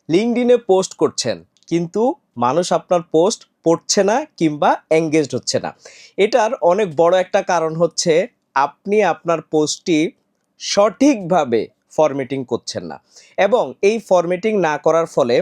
লিঙ্কডইনে post করছেন কিন্তু মানুষ আপনার পোস্ট পড়ছে না কিংবা এঙ্গেজড হচ্ছে না। এটার অনেক বড় একটা কারণ হচ্ছে আপনি আপনার পোস্টটি সঠিকভাবে ফরম্যাটিং করছেন না, এবং এই ফরম্যাটিং না করার ফলে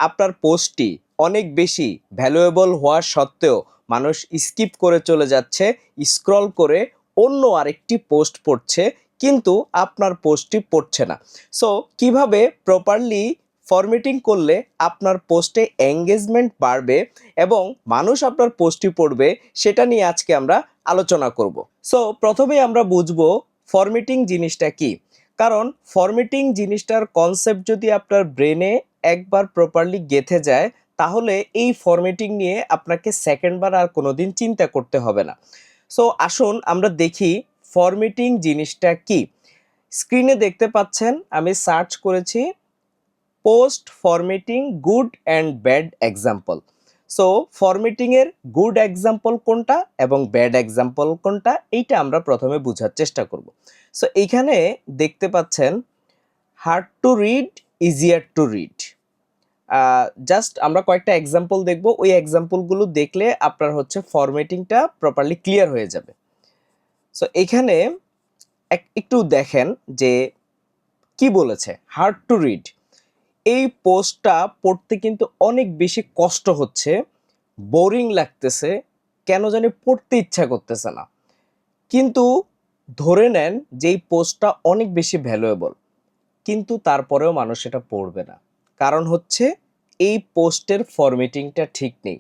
আপনার পোস্টটি অনেক বেশি ভ্যালুয়েবল হওয়া সত্ত্বেও মানুষ স্কিপ করে চলে যাচ্ছে, স্ক্রল করে অন্য আরেকটি পোস্ট পড়ছে, কিন্তু আপনার পোস্টটি পড়ছে না। সো কিভাবে প্রপারলি ফরম্যাটিং করলে আপনার পোস্টে এঙ্গেজমেন্ট বাড়বে এবং মানুষ আপনার পোস্টটি পড়বে, সেটা নিয়ে আজকে আমরা আলোচনা করব। সো প্রথমেই আমরা বুঝবো ফরম্যাটিং জিনিসটা কি। কারণ ফরম্যাটিং জিনিসটার কনসেপ্ট যদি আপনার ব্রেনে একবার প্রপারলি গেঁথে যায়, তাহলে এই ফরম্যাটিং নিয়ে আপনাকে সেকেন্ডবার আর কোনোদিন চিন্তা করতে হবে না। সো আসুন আমরা দেখি ফরম্যাটিং জিনিসটা কি। স্ক্রিনে দেখতে পাচ্ছেন আমি সার্চ করেছি post formatting good and bad example. So ফরম্যাটিংয়ের গুড এক্সাম্পল কোনটা এবং ব্যাড এক্সাম্পল কোনটা, এইটা আমরা প্রথমে বোঝার চেষ্টা করব। সো এইখানে দেখতে পাচ্ছেন hard to read, easier to read. Just আমরা কয়েকটা এক্সাম্পল দেখব, ওই এক্সাম্পলগুলো দেখলে আপনার হচ্ছে ফরম্যাটিংটা প্রপারলি ক্লিয়ার হয়ে যাবে। সো এখানে একটু দেখেন যে কি বলেছে। হার্ড টু রিড, এই পোস্টটা পড়তে কিন্তু অনেক বেশি কষ্ট হচ্ছে, বোরিং লাগতেছে, কেন জানি পড়তে ইচ্ছা করতেছে না। কিন্তু ধরে নেন যে এই পোস্টটা অনেক বেশি ভ্যালুয়েবল, কিন্তু তারপরেও মানুষ এটা পড়বে না, কারণ হচ্ছে এই পোস্টের ফরম্যাটিংটা ঠিক নেই।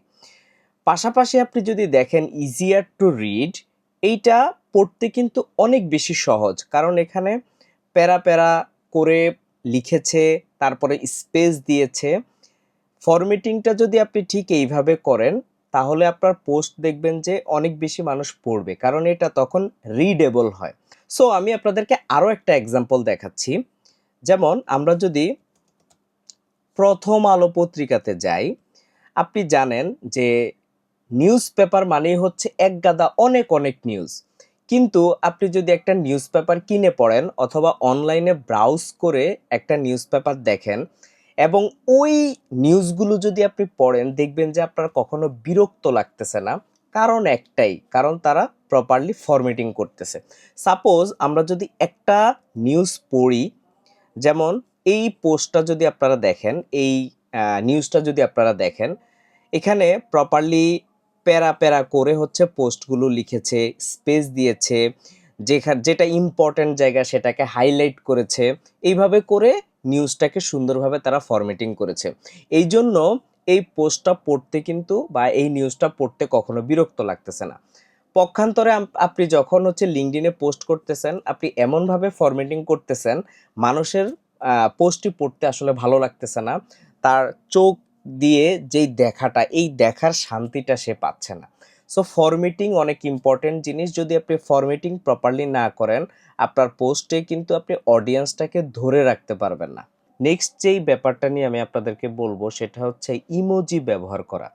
পাশাপাশি আপনি যদি দেখেন ইজিয়ার টু রিড, এইটা পড়তে কিন্তু অনেক বেশি সহজ, কারণ এখানে প্যারা প্যারা করে লিখেছে, তারপরে স্পেস দিয়েছে। ফরম্যাটিংটা যদি আপনি ঠিক এইভাবে করেন, তাহলে আপনার পোস্ট দেখবেন যে অনেক বেশি মানুষ পড়বে, কারণ এটা তখন রিডেবল হয়। সো আমি আপনাদেরকে আরও একটা এক্সাম্পল দেখাচ্ছি। যেমন আমরা যদি প্রথম আলো পত্রিকাতে যাই, আপনি জানেন যে নিউজ পেপার মানেই হচ্ছে এক গাদা অনেক অনেক নিউজ। কিন্তু আপনি যদি একটা নিউজ পেপার কিনে পড়েন অথবা অনলাইনে ব্রাউজ করে একটা নিউজ পেপার দেখেন এবং ওই নিউজগুলো যদি আপনি পড়েন, দেখবেন যে আপনার কখনো বিরক্ত লাগতেছে না। কারণ একটাই, কারণ তারা প্রপারলি ফরম্যাটিং করতেছে। সাপোজ আমরা যদি একটা নিউজ পড়ি, যেমন এই পোস্টটা যদি আপনারা দেখেন, এই নিউজটা যদি আপনারা দেখেন, এখানে প্রপারলি প্যারা প্যারা করে হচ্ছে পোস্টগুলো লিখেছে, স্পেস দিয়েছে, যেটা ইম্পর্ট্যান্ট জায়গা সেটাকে হাইলাইট করেছে, এইভাবে করে নিউজটাকে সুন্দরভাবে তারা ফরম্যাটিং করেছে। এই জন্য এই পোস্টটা পড়তে কিন্তু বা এই নিউজটা পড়তে কখনো বিরক্ত লাগতেছে না। পক্ষান্তরে আপনি যখন হচ্ছে লিঙ্কডইনে পোস্ট করতেছেন, আপনি এমনভাবে ফরম্যাটিং করতেছেন, মানুষের পোস্টটি পড়তে আসলে ভালো লাগতেছে না, তার চোখ দিয়ে যেই দেখাটা, এই দেখার শান্তিটা সে পাচ্ছে না। সো ফরম্যাটিং অনেক ইম্পর্টেন্ট জিনিস। যদি আপনি ফরম্যাটিং প্রপারলি না করেন, আপনার পোস্টে কিন্তু আপনি অডিয়েন্সটাকে ধরে রাখতে পারবেন না। নেক্সট যেই ব্যাপারটা নিয়ে আমি আপনাদেরকে বলবো, সেটা হচ্ছে ইমোজি ব্যবহার করা।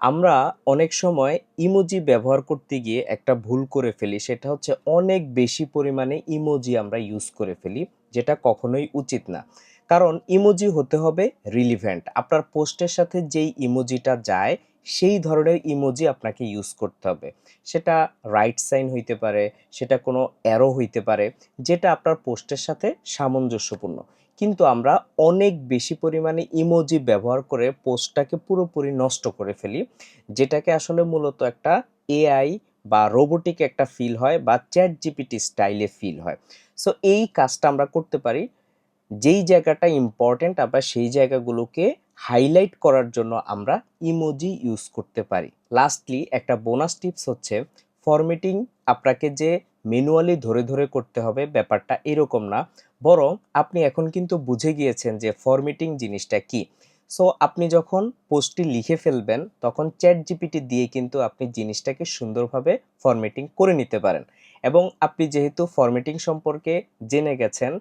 আমরা অনেক সময় ইমোজি ব্যবহার করতে গিয়ে একটা ভুল করে ফেলি, সেটা হচ্ছে অনেক বেশি পরিমাণে ইমোজি আমরা ইউজ করে ফেলি, যেটা কখনোই উচিত না। কারণ ইমোজি হতে হবে রিলিভেন্ট, আপনার পোস্টের সাথে যেই ইমোজিটা যায় সেই ধরনের ইমোজি আপনাকে ইউজ করতে হবে। সেটা রাইট সাইন হইতে পারে, সেটা কোনো অ্যারো হইতে পারে, যেটা আপনার পোস্টের সাথে সামঞ্জস্যপূর্ণ। কিন্তু আমরা অনেক বেশি পরিমাণে ইমোজি ব্যবহার করে পোস্টটাকে পুরোপুরি নষ্ট করে ফেলি, যেটাকে আসলে মূলত একটা এআই বা রোবোটিক একটা ফিল হয় বা চ্যাট জিপিটি স্টাইলে ফিল হয়। সো এই কাজটা আমরা করতে পারি, যেই জায়গাটা ইম্পর্টেন্ট আমরা সেই জায়গাগুলোকে হাইলাইট করার জন্য আমরা ইমোজি ইউজ করতে পারি। লাস্টলি একটা বোনাস টিপস হচ্ছে, ফরম্যাটিং আপনাকে যে ম্যানুয়ালি ধরে ধরে করতে হবে ব্যাপারটা এরকম না, বরং আপনি এখন কিন্তু বুঝে গিয়েছেন যে ফরম্যাটিং জিনিসটা কি। সো আপনি যখন পোস্টটি লিখে ফেলবেন, তখন চ্যাট জিপিটি দিয়ে কিন্তু আপনি জিনিসটাকে সুন্দরভাবে ফরম্যাটিং করে নিতে পারেন। এবং আপনি যেহেতু ফরম্যাটিং সম্পর্কে জেনে গেছেন,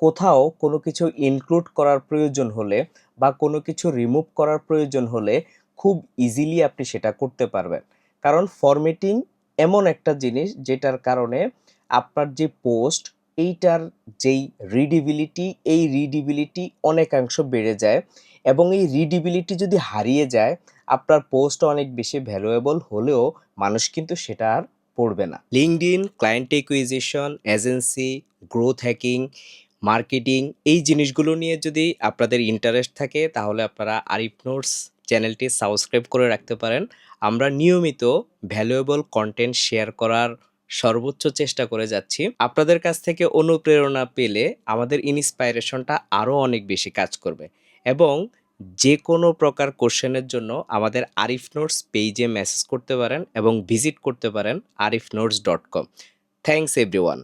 কোথাও কোনো কিছু ইনক্লুড করার প্রয়োজন হলে বা কোনো কিছু রিমুভ করার প্রয়োজন হলে খুব ইজিলি আপনি সেটা করতে পারবেন। কারণ ফরম্যাটিং এমন একটা জিনিস যেটার কারণে আপনার যে পোস্ট, এইটার যেই রিডিবিলিটি, এই রিডিবিলিটি অনেকাংশ বেড়ে যায় এবং এই রিডিবিলিটি যদি হারিয়ে যায়, আপনার পোস্ট অনেক বেশি ভ্যালুয়েবল হলেও মানুষ কিন্তু সেটা আর পড়বে না। LinkedIn, client acquisition, agency, growth hacking, marketing, এই জিনিসগুলো নিয়ে যদি আপনাদের ইন্টারেস্ট থাকে তাহলে আপনারা আরিফ নোটস চ্যানেলটি সাবস্ক্রাইব করে রাখতে পারেন। আমরা নিয়মিত ভ্যালুয়েবল কন্টেন্ট শেয়ার করার সর্বোচ্চ চেষ্টা করে যাচ্ছি। আপনাদের কাছ থেকে অনুপ্রেরণা পেলে আমাদের ইন্সপাইরেশনটা আরও অনেক বেশি কাজ করবে। এবং যে কোনো প্রকার কোশ্চেনের জন্য আমাদের আরিফ নোটস পেজে মেসেজ করতে পারেন এবং ভিজিট করতে পারেন arifnotes.com। Thanks everyone.